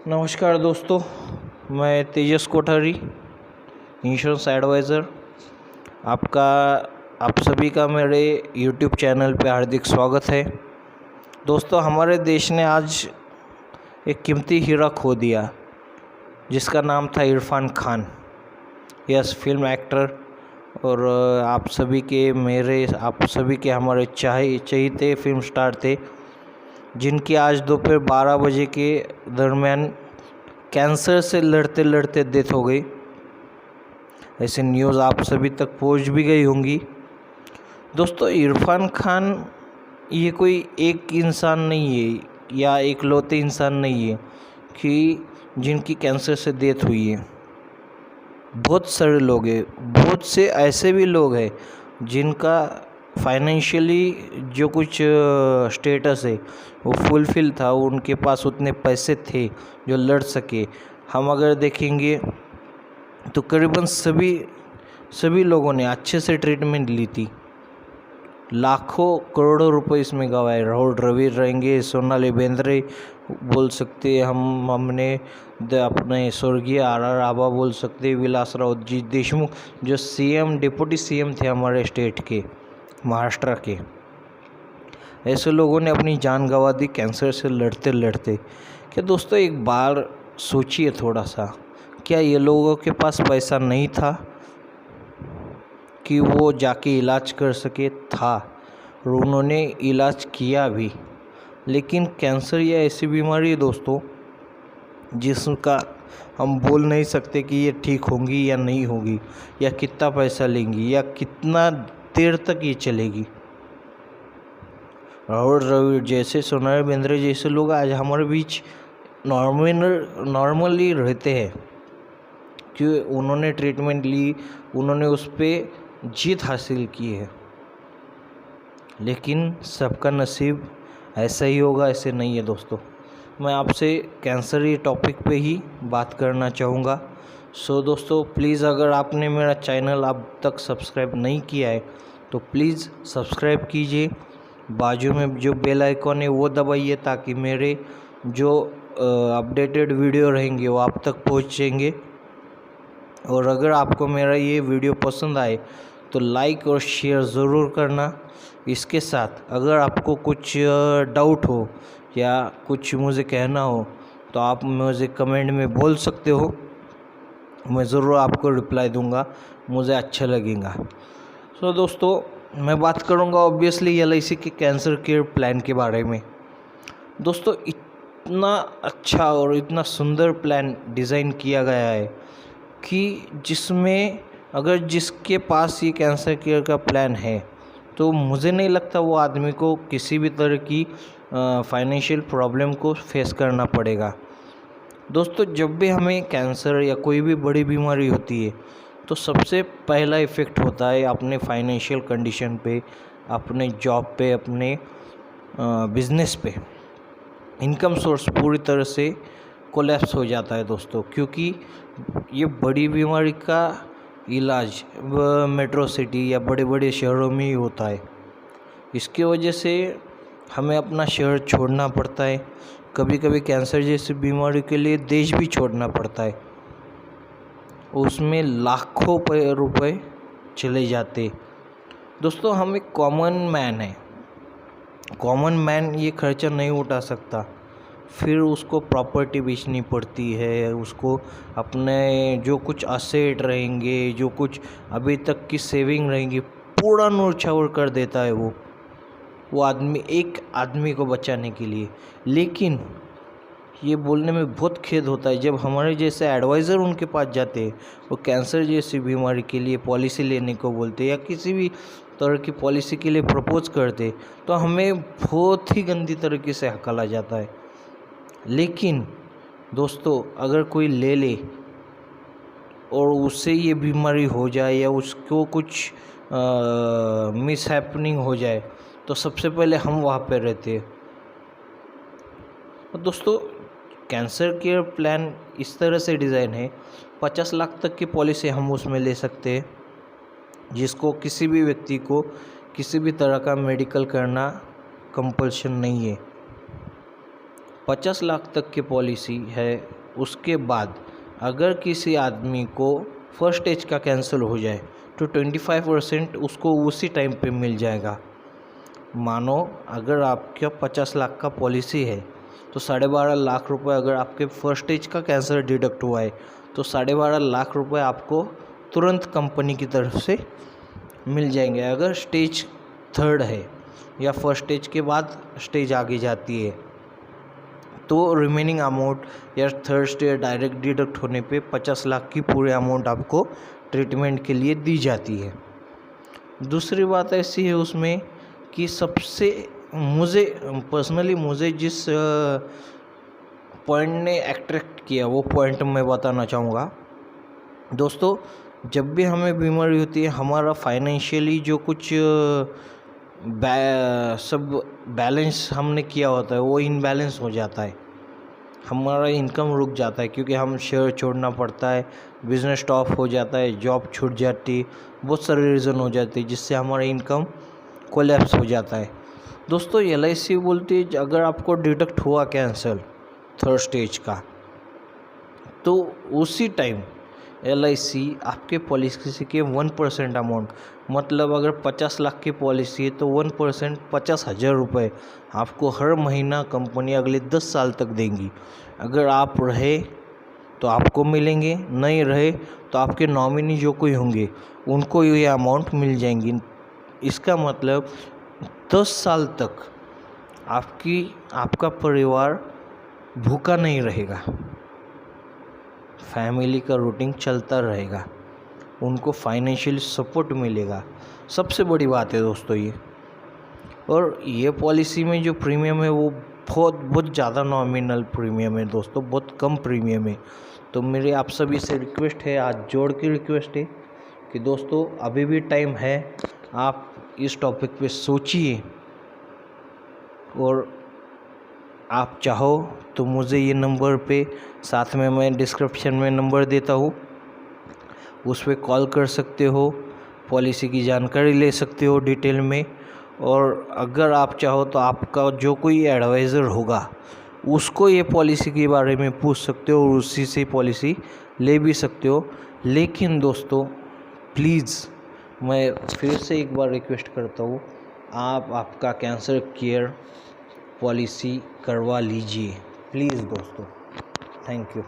नमस्कार दोस्तों, मैं तेजस कोठारी, इंश्योरेंस एडवाइज़र। आप सभी का मेरे यूट्यूब चैनल पे हार्दिक स्वागत है। दोस्तों, हमारे देश ने आज एक कीमती हीरा खो दिया जिसका नाम था Irfan Khan. Yes, film actor और आप सभी के हमारे चहीते फिल्म स्टार थे, जिनकी आज दोपहर 12 बजे के दरमियान कैंसर से लड़ते लड़ते डेथ हो गई। ऐसे न्यूज़ आप सभी तक पहुंच भी गई होंगी। दोस्तों, इरफान खान ये कोई एक इंसान नहीं है या इकलौते इंसान नहीं है कि जिनकी कैंसर से डेथ हुई है। बहुत सारे लोग हैं, बहुत से ऐसे भी लोग हैं जिनका फाइनेंशियली जो कुछ स्टेटस है वो फुलफिल था, उनके पास उतने पैसे थे जो लड़ सके। हम अगर देखेंगे तो करीबन सभी लोगों ने अच्छे से ट्रीटमेंट ली थी। लाखों करोड़ों रुपए इसमें गवाए। राहुल द्रविड़ रहेंगे, सोनाली बेंद्रे बोल सकते, हमने अपने स्वर्गीय आर आबा बोल सकते, विलासराव जी देशमुख जो डिप्टी सीएम थे हमारे स्टेट के, महाराष्ट्र के। ऐसे लोगों ने अपनी जान गंवा दी कैंसर से लड़ते लड़ते। क्या दोस्तों, एक बार सोचिए थोड़ा सा, क्या ये लोगों के पास पैसा नहीं था कि वो जाके इलाज कर सके? था, और उन्होंने इलाज किया भी। लेकिन कैंसर या ऐसी बीमारी है दोस्तों जिसका हम बोल नहीं सकते कि ये ठीक होंगी या नहीं होगी, या कितना पैसा लेंगी, या कितना देर तक ये चलेगी। राहुल द्रविड़ जैसे, सोनाली बेंद्रे जैसे लोग आज हमारे बीच नॉर्मली रहते हैं कि उन्होंने ट्रीटमेंट ली, उन्होंने उस पर जीत हासिल की है। लेकिन सबका नसीब ऐसा ही होगा, ऐसे नहीं है दोस्तों। मैं आपसे कैंसर ये टॉपिक पे ही बात करना चाहूँगा। सो दोस्तों, प्लीज़ अगर आपने मेरा चैनल अब तक सब्सक्राइब नहीं किया है तो प्लीज़ सब्सक्राइब कीजिए। बाजू में जो बेल आइकॉन है वो दबाइए ताकि मेरे जो अपडेटेड वीडियो रहेंगे वो आप तक पहुँचेंगे। और अगर आपको मेरा ये वीडियो पसंद आए तो लाइक और शेयर ज़रूर करना। इसके साथ अगर आपको कुछ डाउट हो या कुछ मुझे कहना हो तो आप मुझे कमेंट में बोल सकते हो, मैं ज़रूर आपको रिप्लाई दूंगा, मुझे अच्छा लगेगा। सो दोस्तों, मैं बात करूंगा ऑब्वियसली LIC के कैंसर केयर प्लान के बारे में। दोस्तों, इतना अच्छा और इतना सुंदर प्लान डिज़ाइन किया गया है कि जिसमें अगर जिसके पास ये कैंसर केयर का प्लान है तो मुझे नहीं लगता वो आदमी को किसी भी तरह की फाइनेंशियल प्रॉब्लम को फेस करना पड़ेगा। दोस्तों, जब भी हमें कैंसर या कोई भी बड़ी बीमारी होती है तो सबसे पहला इफ़ेक्ट होता है अपने फाइनेंशियल कंडीशन पे, अपने जॉब पे, अपने बिजनेस पे। इनकम सोर्स पूरी तरह से कोलैप्स हो जाता है दोस्तों, क्योंकि ये बड़ी बीमारी का इलाज मेट्रो सिटी या बड़े बड़े शहरों में ही होता है। इसकी वजह से हमें अपना शहर छोड़ना पड़ता है। कभी कभी कैंसर जैसी बीमारी के लिए देश भी छोड़ना पड़ता है। उसमें लाखों रुपए चले जाते। दोस्तों, हम एक कॉमन मैन है, कॉमन मैन ये खर्चा नहीं उठा सकता। फिर उसको प्रॉपर्टी बेचनी पड़ती है, उसको अपने जो कुछ असेट रहेंगे, जो कुछ अभी तक की सेविंग रहेंगी, पूरा न्योछावर कर देता है वो आदमी, एक आदमी को बचाने के लिए। लेकिन ये बोलने में बहुत खेद होता है जब हमारे जैसे एडवाइज़र उनके पास जाते हैं, वो कैंसर जैसी बीमारी के लिए पॉलिसी लेने को बोलते या किसी भी तरह की पॉलिसी के लिए प्रपोज करते तो हमें बहुत ही गंदी तरीके से हकला जाता है। लेकिन दोस्तों, अगर कोई ले और उससे ये बीमारी हो जाए या उसको कुछ मिस हैपनिंग हो जाए तो सबसे पहले हम वहाँ पे रहते हैं। और दोस्तों, कैंसर केयर प्लान इस तरह से डिज़ाइन है, 50 लाख तक की पॉलिसी हम उसमें ले सकते हैं, जिसको किसी भी व्यक्ति को किसी भी तरह का मेडिकल करना कंपल्शन नहीं है। 50 लाख तक की पॉलिसी है। उसके बाद अगर किसी आदमी को फर्स्ट स्टेज का कैंसर हो जाए तो 25% उसको उसी टाइम पे मिल जाएगा। मानो अगर आपका 50 लाख का पॉलिसी है तो 12.5 लाख रुपए अगर आपके फर्स्ट स्टेज का कैंसर डिडक्ट हुआ है तो 12.5 लाख रुपए आपको तुरंत कंपनी की तरफ से मिल जाएंगे। अगर स्टेज 3 है या फर्स्ट स्टेज के बाद स्टेज आगे जाती है तो रिमेनिंग अमाउंट या थर्ड स्टेज डायरेक्ट डिडक्ट होने पे 50 लाख की पूरे अमाउंट आपको ट्रीटमेंट के लिए दी जाती है। दूसरी बात ऐसी है उसमें कि सबसे मुझे जिस पॉइंट ने अट्रैक्ट किया वो पॉइंट मैं बताना चाहूँगा। दोस्तों, जब भी हमें बीमारी होती है हमारा फाइनेंशियली जो कुछ सब बैलेंस हमने किया होता है वो इनबैलेंस हो जाता है। हमारा इनकम रुक जाता है क्योंकि हम शेयर छोड़ना पड़ता है, बिजनेस स्टॉप हो जाता है, जॉब छूट जाती है, बहुत सारे रीज़न हो जाते हैं जिससे हमारा इनकम कोलैप्स हो जाता है। दोस्तों, LIC बोलती है अगर आपको डिडक्ट हुआ कैंसर थर्ड स्टेज का तो उसी टाइम LIC आपके पॉलिसी के 1% अमाउंट, मतलब अगर 50 लाख की पॉलिसी है तो 1% 50,000 रुपये आपको हर महीना कंपनी अगले 10 साल तक देंगी। अगर आप रहे तो आपको मिलेंगे, नहीं रहे तो आपके नॉमिनी जो कोई होंगे उनको ये अमाउंट मिल जाएंगी। इसका मतलब 10 साल तक आपका परिवार भूखा नहीं रहेगा, फैमिली का रूटीन चलता रहेगा, उनको फाइनेंशियल सपोर्ट मिलेगा। सबसे बड़ी बात है दोस्तों ये। और ये पॉलिसी में जो प्रीमियम है वो बहुत ज़्यादा नॉमिनल प्रीमियम है दोस्तों, बहुत कम प्रीमियम है। तो मेरे आप सभी से रिक्वेस्ट है, आज जोड़ की रिक्वेस्ट है कि दोस्तों अभी भी टाइम है, आप इस टॉपिक पे सोचिए और आप चाहो तो मुझे ये नंबर पे, साथ में मैं डिस्क्रिप्शन में नंबर देता हूँ, उस पर कॉल कर सकते हो, पॉलिसी की जानकारी ले सकते हो डिटेल में। और अगर आप चाहो तो आपका जो कोई एडवाइज़र होगा उसको ये पॉलिसी के बारे में पूछ सकते हो और उसी से पॉलिसी ले भी सकते हो। लेकिन दोस्तों प्लीज़ मैं फिर से एक बार रिक्वेस्ट करता हूँ, आप आपका कैंसर केयर पॉलिसी करवा लीजिए प्लीज़ दोस्तों। Thank you.